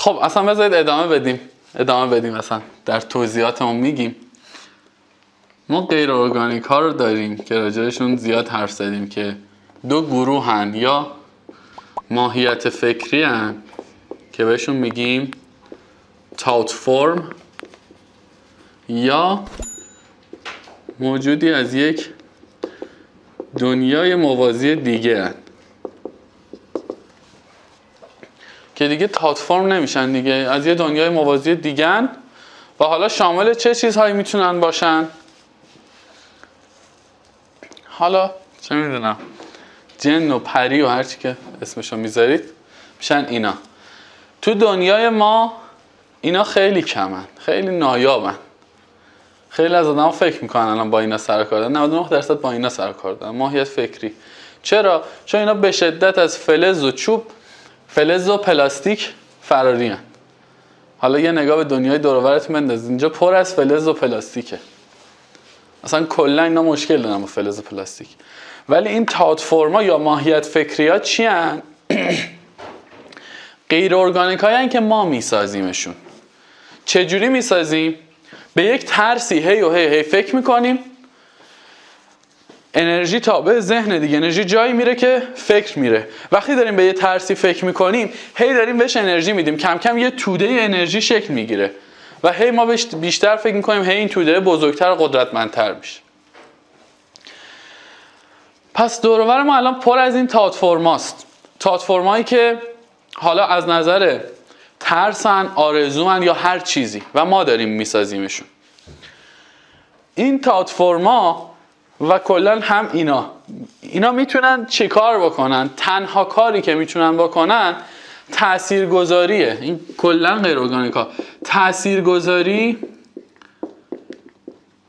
خب اصلا بذارید ادامه بدیم اصلا در توضیحاتمون میگیم. ما غیر ارگانیک ها رو داریم که راجعشون زیاد حرف زدیم که دو گروه هن، یا ماهیت فکری هن که بهشون میگیم تاوت فرم، یا موجودی از یک دنیای موازی دیگه هن که دیگه تاوت فرم نمیشن دیگه، از یه دنیای موازی دیگه هن. و حالا شامل چه چیزهایی میتونن باشن؟ حالا چه میدونم، جن و پری و هرچی که اسمشو میذارید میشن اینا. تو دنیای ما اینا خیلی کمن، خیلی نایابن. خیلی از آدم فکر میکنن الان با اینا سر کار دارن، 99% با اینا سر کار دارن. ماهیت فکری. چرا؟ چون اینا به شدت از فلز و چوب، فلز و پلاستیک فراری هن. حالا یه نگاه به دنیای دور و برت بنداز، اینجا پر از فلز و پلاستیکه. اصلا کلا اینا مشکل دارن با فلز و پلاستیک. ولی این تاوت فرما یا ماهیت فکری ها چی هن؟ غیر ارگانیک هایی هن که ما میسازیمشون. چجوری میسازیم؟ به یک ترسی هی فکر میکنیم، انرژی تابع ذهن دیگه، انرژی جایی میره که فکر میره. وقتی داریم به یه ترسی فکر میکنیم، هی داریم بهش انرژی میدیم، کم کم یه توده انرژی شکل میگیره و هی ما بهش بیشتر فکر میکنیم، هی این توده بزرگتر و قدرتمندتر میشه. پس دور و بر ما الان پر از این تاوت فرماست. تاوت فرمایی که حالا از نظر ترسن، آرزوان یا هر چیزی و ما داریم میسازیمشون. این تاوت فرما و کلا هم اینا میتونن چه کار بکنن؟ تنها کاری که میتونن بکنن تاثیرگذاریه. این کلا غیر ارگانیکا تاثیرگذاری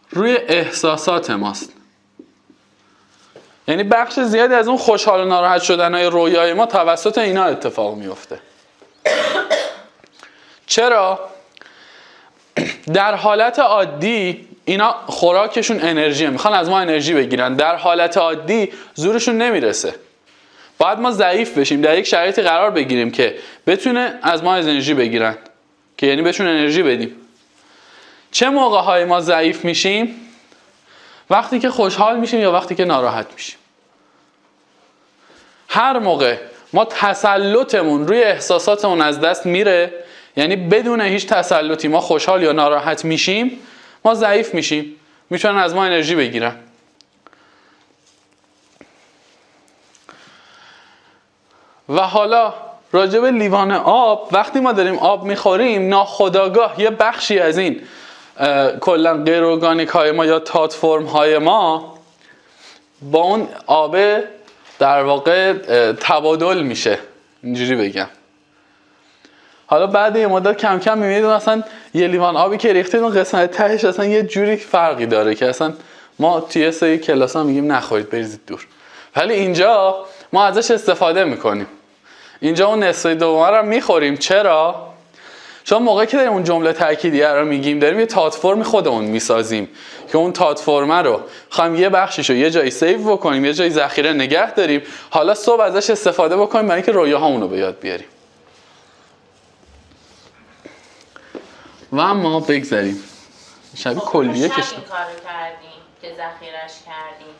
روی احساسات ماست. یعنی بخش زیادی از اون خوشحال و ناراحت شدنهای رویای ما توسط اینا اتفاق میفته. چرا؟ در حالت عادی اینا خوراکشون انرژیه، میخوان از ما انرژی بگیرن. در حالت عادی زورشون نمیرسه. باید ما ضعیف بشیم، در یک شرایطی قرار بگیریم که بتونه از ما انرژی بگیرن، که یعنی بهشون انرژی بدیم. چه موقع‌های ما ضعیف میشیم؟ وقتی که خوشحال میشیم یا وقتی که ناراحت میشیم. هر موقع ما تسلطمون روی احساساتمون از دست میره، یعنی بدون هیچ تسلطی ما خوشحال یا ناراحت میشیم، ما ضعیف میشیم، میتونن از ما انرژی بگیرن. و حالا راجع به لیوان آب، وقتی ما داریم آب میخوریم، ناخودآگاه یه بخشی از این کلا غیر ارگانیک های ما یا تاوت فرم های ما با اون آب در واقع تبادل میشه، اینجوری بگم. حالا بعد یه مدت کم کم میبینید اصلا یه لیوان آبی که ریختید اون قسمت تهش اصلا یه جوری فرقی داره که اصلا ما توی سری کلاس ها میگیم نخورید، بریزید دور. ولی اینجا ما ازش استفاده میکنیم. اینجا اون نصف دوم رو میخوریم. چرا؟ چون موقعی که داریم اون جمله تأکیدیه رو میگیم، داریم یه تاوت فرم خودمون میسازیم که اون تاوت فرم رو خواهیم یه بخشیشو یه جایی سیو بکنیم، یه جایی ذخیره نگه داریم، حالا صبح ازش استفاده بکنیم برای اینکه رویاهامون رو به یاد بیاریم. و اما بگذاریم شبیه کلیه کشتیم. این کارو کردیم که ذخیرش کردیم.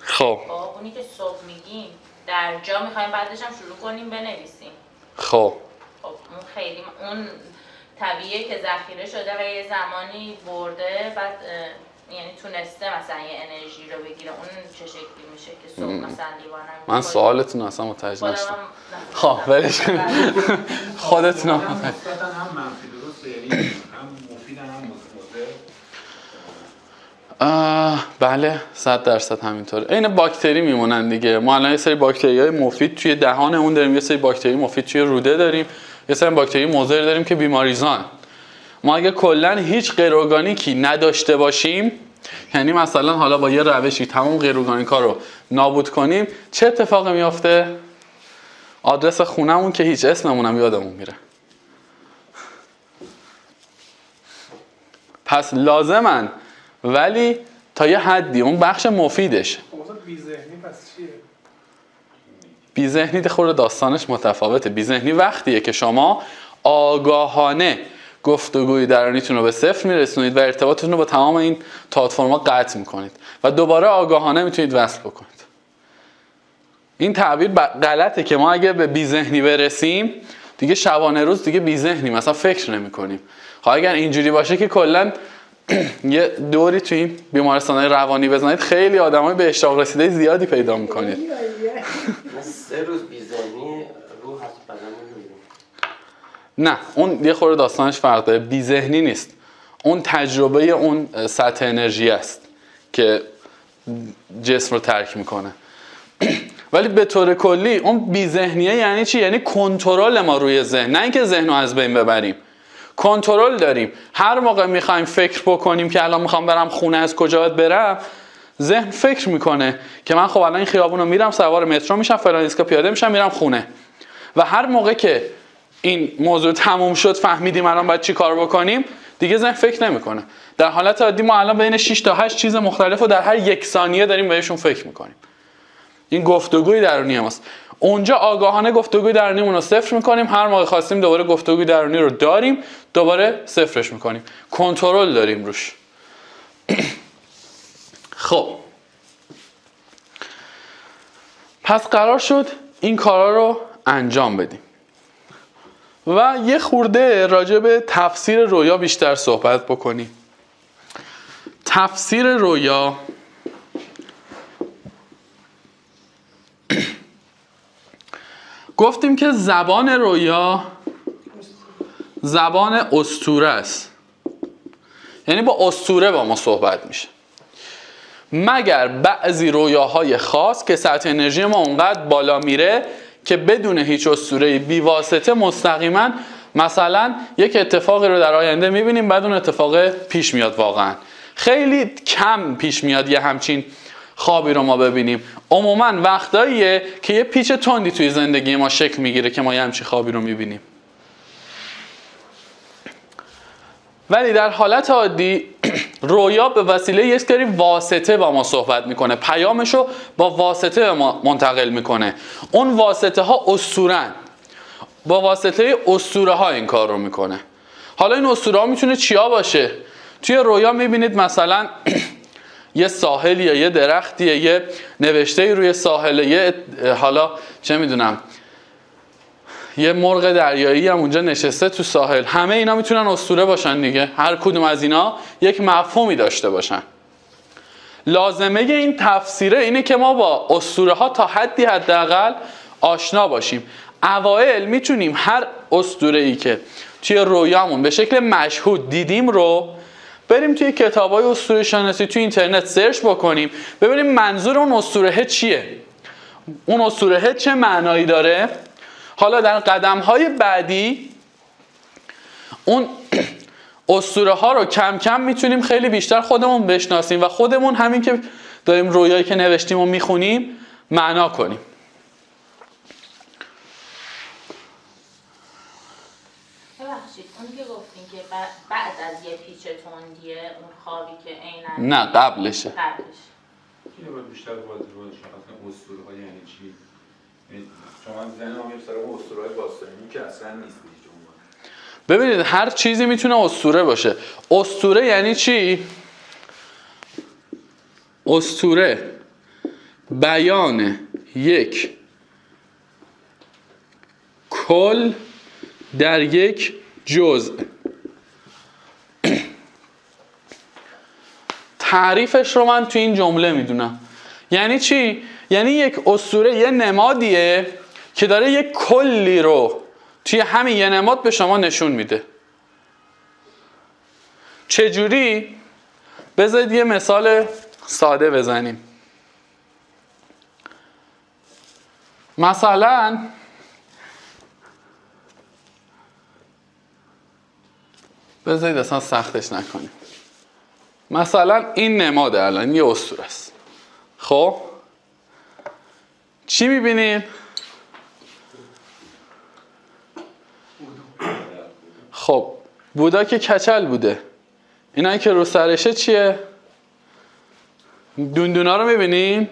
خب اونی که صبح میگیم در جا میخوایم بعدش هم شروع کنیم بنویسیم. خب اون خیلی اون طبیعیه که ذخیره شده و یه زمانی برده، بعد یعنی تونسته مثلا یه انرژی رو بگیره. اون چه شکلی میشه که صبح مثلا لیوانم من سوالتون اصلا متوجه نشدم. خب ولش کن. خودتون هم منفی درسته، یعنی هم مفید هم مضر. بله 100% همینطوره. این باکتری میمونن دیگه. ما الان یه سری باکتریای مفید توی دهانمون داریم، یه سری باکتری مفید توی روده داریم، یه سری باکتری مضر داریم که بیماریزان. ما اگه کلا هیچ غیر ارگانیکی نداشته باشیم، یعنی مثلا حالا با یه روشی تمام غیر ارگانیکا رو نابود کنیم، چه اتفاقی میافته؟ آدرس خونمون که هیچ، اسممون هم یادمون میره. پس لازمن، ولی تا یه حدی اون بخش مفیدش. بی‌ذهنی پس چیه؟ بی‌ذهنی خود داستانش متفاوته. بی‌ذهنی وقتیه که شما آگاهانه گفتگوی درونیتون رو به صفر میرسونید و ارتباطتون رو با تمام این پلتفرم‌ها قطع میکنید و دوباره آگاهانه میتونید وصل بکنید. این تعبیر غلطه که ما اگه به بی‌ذهنی برسیم دیگه شبانه روز دیگه بی‌ذهنیم، مثلا فکر نمی‌کنیم. خب اگر اینجوری باشه که کلا یه دوری توی این بیمارستان‌های روانی بزنید خیلی آدمای به اشتاق رسیده زیادی پیدا می‌کنید. من 3 روز بی‌ذهنی رو هست بدن نمی‌بینم. نه اون یه خورده داستانش فرق داره. بی‌ذهنی نیست، اون تجربه اون سطح انرژی است که جسم رو ترک میکنه. ولی به طور کلی اون بی‌ذهنیه یعنی چی؟ یعنی کنترل ما روی ذهن، نه اینکه ذهن رو از بین ببریم. کنترل داریم. هر موقع میخوایم فکر بکنیم که الان میخوام برم خونه، از کجا باید برم، ذهن فکر میکنه که من خب الان این خیابون رو میرم، سوار مترو میشم، فلان ایستگاه پیاده میشم، میرم خونه. و هر موقع که این موضوع تموم شد فهمیدیم الان باید چی کار بکنیم، دیگه ذهن فکر نمیکنه. در حالت عادی ما الان بین 6 تا 8 چیز مختلف رو در هر یک ثانیه داریم بهشون فکر میکنیم. این گفتگوی درونی ماست. اونجا آگاهانه گفتگوی درونیمون رو صفر میکنیم، هر موقع خواستیم دوباره گفتگوی درونی رو داریم، دوباره صفرش میکنیم. کنترل داریم روش. خب پس قرار شد این کارا رو انجام بدیم و یه خورده راجع به تفسیر رویا بیشتر صحبت بکنیم. تفسیر رویا گفتیم که زبان رویا زبان اسطوره است، یعنی با اسطوره با ما صحبت میشه، مگر بعضی رویاهای خاص که سطح انرژی ما اونقدر بالا میره که بدون هیچ اسطوره‌ای بی واسطه مستقیما مثلا یک اتفاقی رو در آینده میبینیم، بعد اون اتفاق پیش میاد. واقعا خیلی کم پیش میاد یه همچین خوابی رو ما ببینیم. عموما وقتاییه که یه پیچ تندی توی زندگی ما شکل میگیره که ما یه همچین خوابی رو میبینیم. ولی در حالت عادی رویا به وسیله یک سری واسطه با ما صحبت میکنه، پیامشو با واسطه به ما منتقل میکنه. اون واسطه ها اسطوره‌اند، با واسطه اسطوره ها این کار رو میکنه. حالا این اسطوره ها میتونه چیا باشه؟ توی رویا میبینید مثلا یه ساحل یا یه درختیه، یه نوشته روی ساحل، یه حالا چه میدونم یه مرغ دریایی هم اونجا نشسته تو ساحل. همه اینا میتونن اسطوره باشن دیگه، هر کدوم از اینا یک مفهومی داشته باشن. لازمه این تفسیره اینه که ما با اسطوره ها تا حدی حداقل آشنا باشیم. اوایل میتونیم هر اسطوره‌ای که توی رویامون به شکل مشهود دیدیم رو بریم توی کتابای اسطوره شناسی توی اینترنت سرچ بکنیم، ببینیم منظور اون اسطوره چیه، اون اسطوره چه معنایی داره. حالا در قدم‌های بعدی اون اسطوره ها رو کم کم میتونیم خیلی بیشتر خودمون بشناسیم و خودمون همین که داریم رویایی که نوشتیم و میخونیم معنا کنیم. ببخشید اون که گفتین که بعد از یه پیچ تندیه اون خوابی که عیناً نه قبلشه. اینو باید بیشتر باید اصلا اسطوره ها یعنی چی؟ شما ذهن ما میره سراغ اسطوره های باستانی که اصلا نیست هیچ عنوان. ببینید هر چیزی میتونه اسطوره باشه. اسطوره یعنی چی؟ اسطوره بیان یک کل در یک جزء. تعریفش رو من تو این جمله میدونم. یعنی چی؟ یعنی یک اسطوره یه نمادیه که داره یک کلی رو توی همین یه نماد به شما نشون میده. چجوری؟ بذارید یه مثال ساده بزنیم. مثلا بذارید اصلا سختش نکنیم. مثلا این نماد الان یه اسطوره است. خب چی میبینید؟ خب بودا که کچل بوده. اینایی که رو سرشه چیه؟ دوندونا رو میبینین؟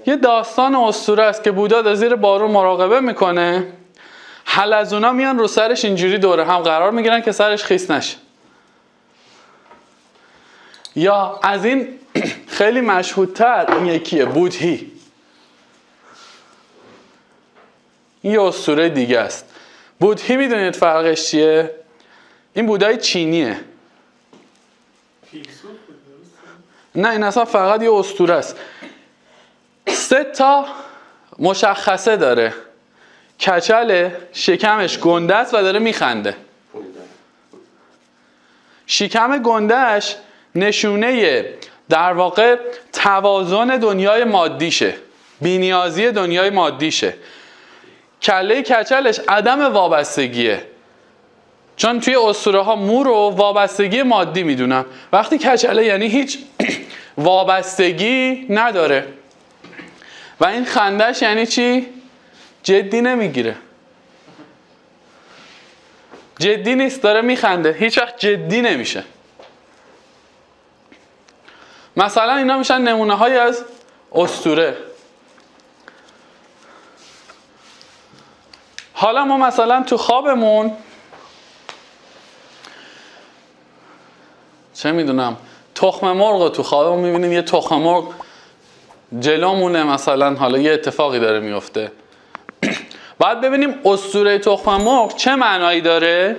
یه داستان اسطوره است که بودا در زیر بارون مراقبه میکنه. حلزونا میان رو سرش اینجوری دوره هم قرار میگیرن که سرش خیس نشه. یا از این خیلی مشهودتر این یکیه، بودهی. این یه اسطوره دیگه است. بودهی میدونید فرقش چیه؟ این بودای چینیه. نه این اصلا فقط یه اسطوره است. 3 تا مشخصه داره. کچله، شکمش گنده است و داره میخنده. شکم گندهش نشونه در واقع توازن دنیای مادیشه، بی‌نیازی دنیای مادیشه. کله کچلش عدم وابستگیه، چون توی اسطوره ها مو رو وابستگی مادی میدونن. وقتی کچله یعنی هیچ وابستگی نداره. و این خندش یعنی چی؟ جدی نمیگیره، جدی نیست، داره میخنده، هیچ وقت جدی نمیشه. مثلا اینا میشن نمونه های از اسطوره. حالا ما مثلا تو خوابمون چه میدونم تخم مرغ رو تو خوابمون میبینیم، یه تخم مرغ جلومونه مثلا، حالا یه اتفاقی داره میفته. باید ببینیم اسطوره تخم مرغ چه معنایی داره.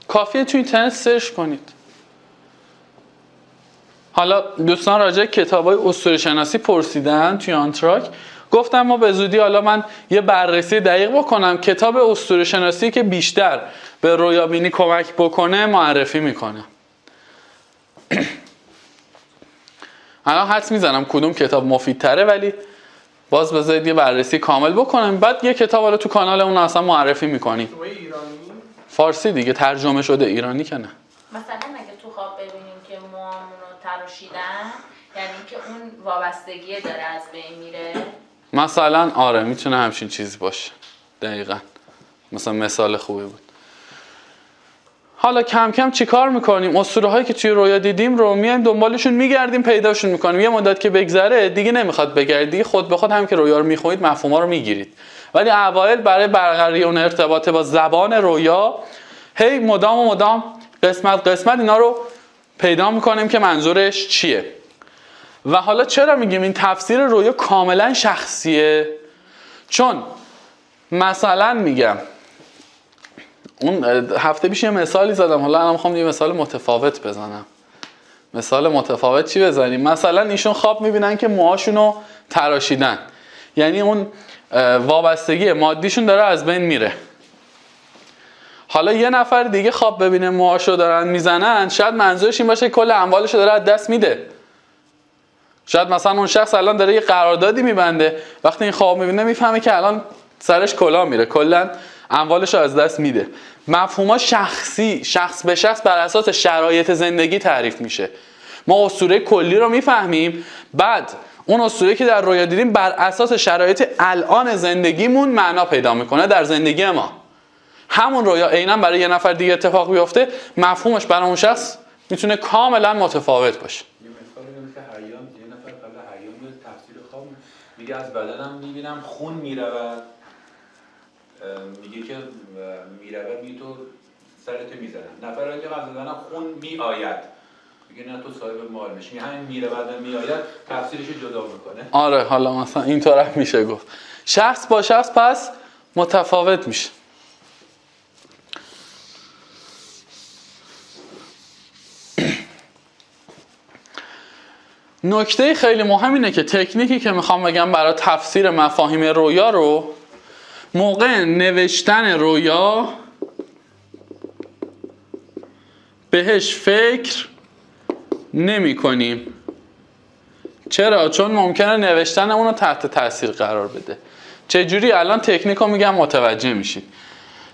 کافیه تو اینترنت سرچ کنید. حالا دوستان راجع کتابای اسطوره شناسی پرسیدن توی آنتراک، گفتم ما به زودی حالا من یه بررسی دقیق بکنم، کتاب اسطوره شناسی که بیشتر به رویابینی کمک بکنه معرفی میکنه. الان حدس میزنم کدوم کتاب مفیدتره، ولی باز بذارید یه بررسی کامل بکنم، بعد یه کتاب حالا تو کانال اون اصلا معرفی میکنیم. ایرانی؟ فارسی دیگه، ترجمه شده، ایرانی که نه. مثلا اگه تو خواب ببینیم که موامون رو تراشیدن، یعنی که اون وابستگی داره از بین میره. مثلا آره میتونه همچین چیزی باشه. دقیقاً مثلا مثال خوبی بود. حالا کم کم چیکار میکنیم؟ اسطوره هایی که توی رویا دیدیم رو میایم دنبالشون میگردیم، پیداشون میکنیم. یه مدت که بگذره دیگه نمیخواد بگردید، دیگه خود به خود هم که رویا رو میخونید مفهوما رو میگیرید. ولی اوایل برای برقراری اون ارتباط با زبان رویا هی مدام و مدام قسمت قسمت اینا رو پیدا میکنیم که منظورش چیه. و حالا چرا میگیم این تفسیر رویا کاملا شخصیه؟ چون مثلا میگم اون هفته پیش یه مثالی زدم، حالا الان میخوام یه مثال متفاوت بزنم. مثال متفاوت چی بزنیم؟ مثلا ایشون خواب میبینن که موهاشونو تراشیدن، یعنی اون وابستگی مادیشون داره از بین میره. حالا یه نفر دیگه خواب ببینه موهاشو دارن میزنن، شاید منظورش این باشه کل اموالشو داره از دست میده. شاید مثلا اون شخص الان داره یه قراردادی میبنده، وقتی این خواب میبینه میفهمه که الان سرش کلاه میره، کلا اموالشو از دست میده. مفهوما شخصی، شخص به شخص بر اساس شرایط زندگی تعریف میشه. ما اسطوره کلی رو میفهمیم، بعد اون اسطوره که در رویا دیدیم بر اساس شرایط الان زندگیمون معنا پیدا میکنه در زندگی ما. همون رویا عیناً برای یه نفر دیگه اتفاق بیفته، مفهومش برای اون شخص میتونه کاملا متفاوت باشه. یه مثال میگم که حیام، یه نفر قبل حیام میاد تفسیر خواب میگه از بدنم میبینم خون میرود، میگه که میرود، میگه تو سرت میزنم. نفر که از بدنم خون میآید، میگه نه تو صاحب مال میشی. همین میرود و میآید تفسیرش جدا میکنه. آره حالا مثلا اینطور هم میشه گفت. شخص با شخص پس متفاوت میشه. نکته خیلی مهم اینه که تکنیکی که میخوام بگم برای تفسیر مفاهیم رویا رو موقع نوشتن رویا بهش فکر نمی کنیم. چرا؟ چون ممکنه نوشتن اون رو تحت تاثیر قرار بده. چجوری؟ الان تکنیک رو میگم متوجه میشید.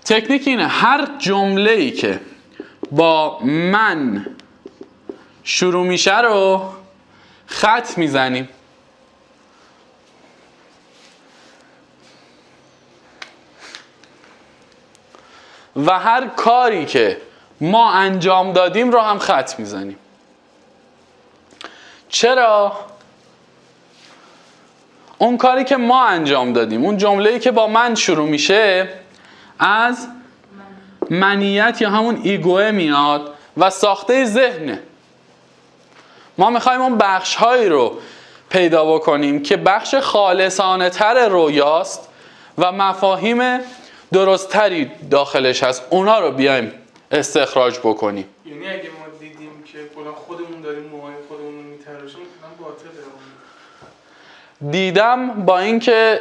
تکنیک اینه هر جمله‌ای که با من شروع میشه رو خط میزنیم. و هر کاری که ما انجام دادیم رو هم خط میزنیم. چرا؟ اون کاری که ما انجام دادیم، اون جمله‌ای که با من شروع میشه، از منیت یا همون ایگوه میاد و ساخته ذهنه. ما میخوایم اون بخش‌هایی رو پیدا بکنیم که بخش خالصانه تر رویاست و مفاهیم درست‌تری داخلش هست، اونا رو بیایم استخراج بکنیم. یعنی اگه ما دیدیم که فلان خودمون داریم موهای خودمون رو میتراشیم مثلا باطله اون. دیدم با اینکه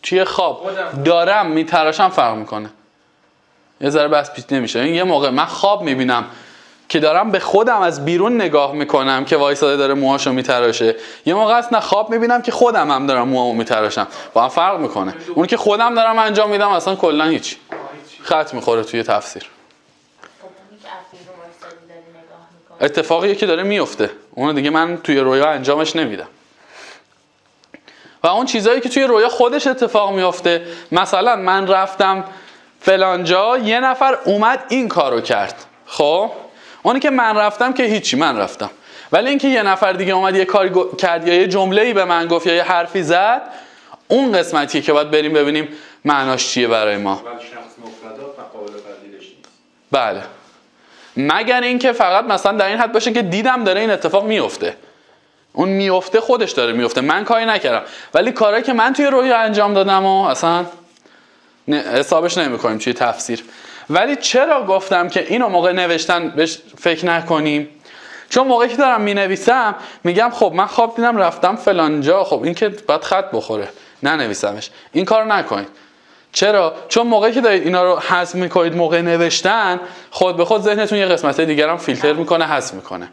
توی خواب دارم میتراشم فرق میکنه. یه ذره بس پیچ نمیشه. یه موقع من خواب میبینم که دارم به خودم از بیرون نگاه میکنم که وایساده داره موهاشو میتراشه. یه موقع اصلا خواب میبینم که خودم هم دارم موهامو میتراشم. با هم فرق میکنه. اون که خودم دارم انجام میدم اصلا کلا هیچ خط میخوره توی تفسیر. اتفاقی که داره میفته اون دیگه من توی رویا انجامش نمیدم. و اون چیزایی که توی رویا خودش اتفاق میفته، مثلا من رفتم فلان جا، یه نفر اومد این کارو کرد، خب اونی که من رفتم که هیچی، من رفتم، ولی اینکه یه نفر دیگه اومد یه کاری کرد یا یه جمله‌ای به من گفت یا یه حرفی زد، اون قسمتیه که باید بریم ببینیم معناش چیه برای ما. ولی شخص مفردات و قابل پذیرش نیست. بله، مگر اینکه فقط مثلا در این حد باشه که دیدم داره این اتفاق میفته. اون میفته خودش داره میفته، من کاری نکردم، ولی کارهایی که من توی رویا انجام دادم و اصلا حسابش نمی‌کنیم توی تفسیر. ولی چرا گفتم که اینو موقع نوشتن بهش فکر نکنیم؟ چون موقعی که دارم مینویسم میگم خب من خواب دیدم رفتم فلان جا، خب این که باید خط بخوره، ننویسمش. این کارو نکنید. چرا؟ چون موقعی که دارید اینا رو حذف میکنید موقع نوشتن، خود به خود ذهنتون یه قسمت‌های دیگر هم فیلتر میکنه، حذف میکنه.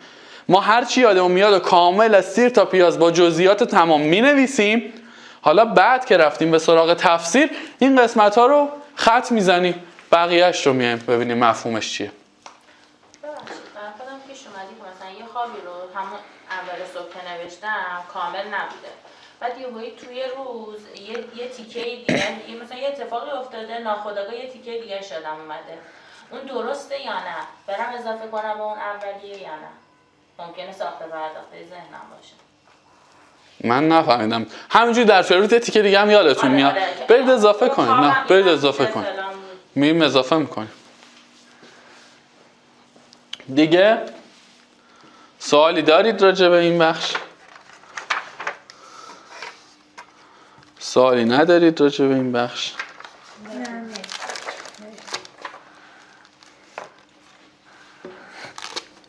ما هر چی یادمون میاد و کامل از سیر تا پیاز با جزئیات تمام مینویسیم، حالا بعد که رفتیم به سراغ تفسیر این قسمت‌ها رو خط میزنیم، بقیه‌اش رو میایم ببینیم مفهومش چیه. ببخشید من خودم پیش اومدی که مثلا یه خوابی رو همون اول صبح نوشتم کامل نبوده، بعد یهویی توی روز یه تیکه دیگه مثلا یه اتفاقی افتاده ناخودآگاه یه تیکه دیگه شدم اومده، اون درسته یا نه؟ برم اضافه کنم به اون اولیه یا نه؟ ممکنه ساخته پرداخته ذهنم باشه. من نفهمیدم. همینجوری در فروت تیکه دیگه هم یادتون میاد. برید اضافه کنید. نه برید اضافه کنید. میریم اضافه میکنیم. دیگه سوالی دارید راجع به این بخش؟ سوالی ندارید راجع به این بخش؟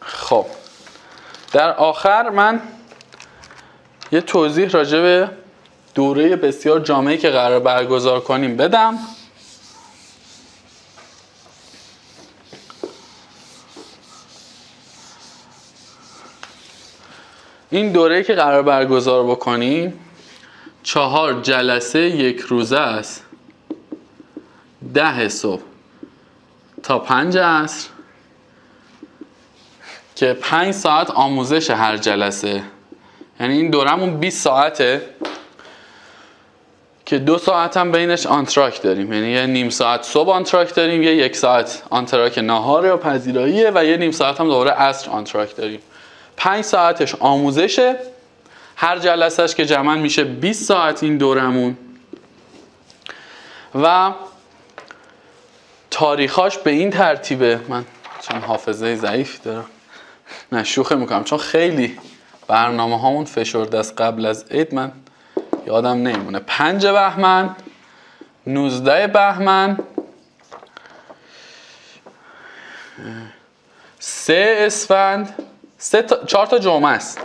خب در آخر من یه توضیح راجع به دوره بسیار جامعی که قرار برگزار کنیم بدم. این دوره‌ای که قرار برگزار بکنیم 4 جلسه یک روزه است، 10 صبح تا 5 عصر که 5 ساعت آموزش هر جلسه. یعنی این دورمون 20 ساعته که 2 ساعت هم بینش آنتراک داریم، یعنی یه نیم ساعت صبح آنتراک داریم، یه 1 ساعت آنتراک ناهار یا پذیراییه و یه نیم ساعت هم دوباره عصر آنتراک داریم. 5 ساعتش آموزشه، هر جلسهش که جمعاً میشه 20 ساعت این دورمون و تاریخاش به این ترتیبه. من چون حافظه ضعیف دارم نه شوخی میکنم، چون خیلی برنامه هامون فشرده است قبل از عید، من یادم نمیمونه. 5 بهمن، 19 بهمن، 3 اسفند، 4 تا جمعه است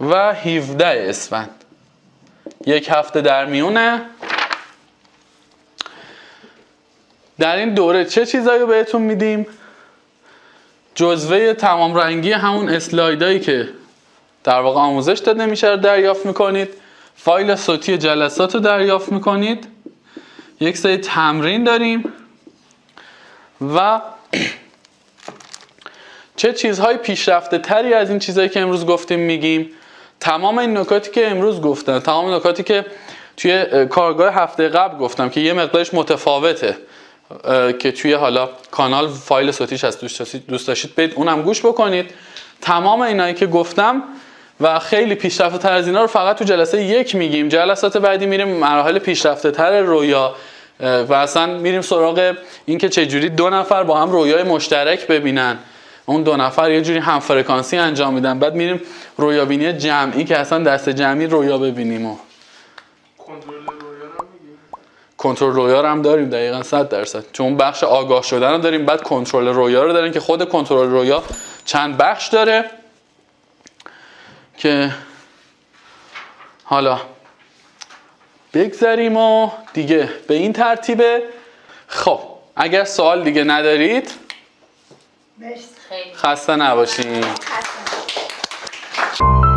و 17 اسفند. 1 هفته در میونه. در این دوره چه چیزایی رو بهتون میدیم؟ جزوه تمام رنگی همون اسلایدایی که در واقع آموزش داده میشه رو دریافت میکنید. فایل صوتی جلسات رو دریافت میکنید. یک سری تمرین داریم و چه چیزهای پیشرفته تری از این چیزهایی که امروز گفتیم میگیم. تمام این نکاتی که امروز گفتم، تمام نکاتی که توی کارگاه هفته قبل گفتم که یه مقدارش متفاوته که توی حالا کانال فایل صوتیش هست، دوست داشتید برید اونم گوش بکنید. تمام اینایی که گفتم و خیلی پیشرفته تر از اینا رو فقط تو جلسه 1 میگیم. جلسات بعدی میریم مراحل پیشرفته تر رویا، و اصلا میریم سراغ این که چجوری دو نفر با هم رویای مشترک ببینن، اون دو نفر یه جوری هم فرکانسی انجام میدن، بعد میریم رویابینی جمعی که اصلا دست جمعی رویا ببینیم و کنترل رویا رو میگیم. کنترل رویا رو هم داریم دقیقاً 100%، چون بخش آگاه شدن رو داریم، بعد کنترل رویا رو داریم که خود کنترل رویا چند بخش داره که حالا بگذاریم و دیگه به این ترتیبه. خب اگر سوال دیگه ندارید مرسی. خیلی خسته نباشین. خسته نباشید.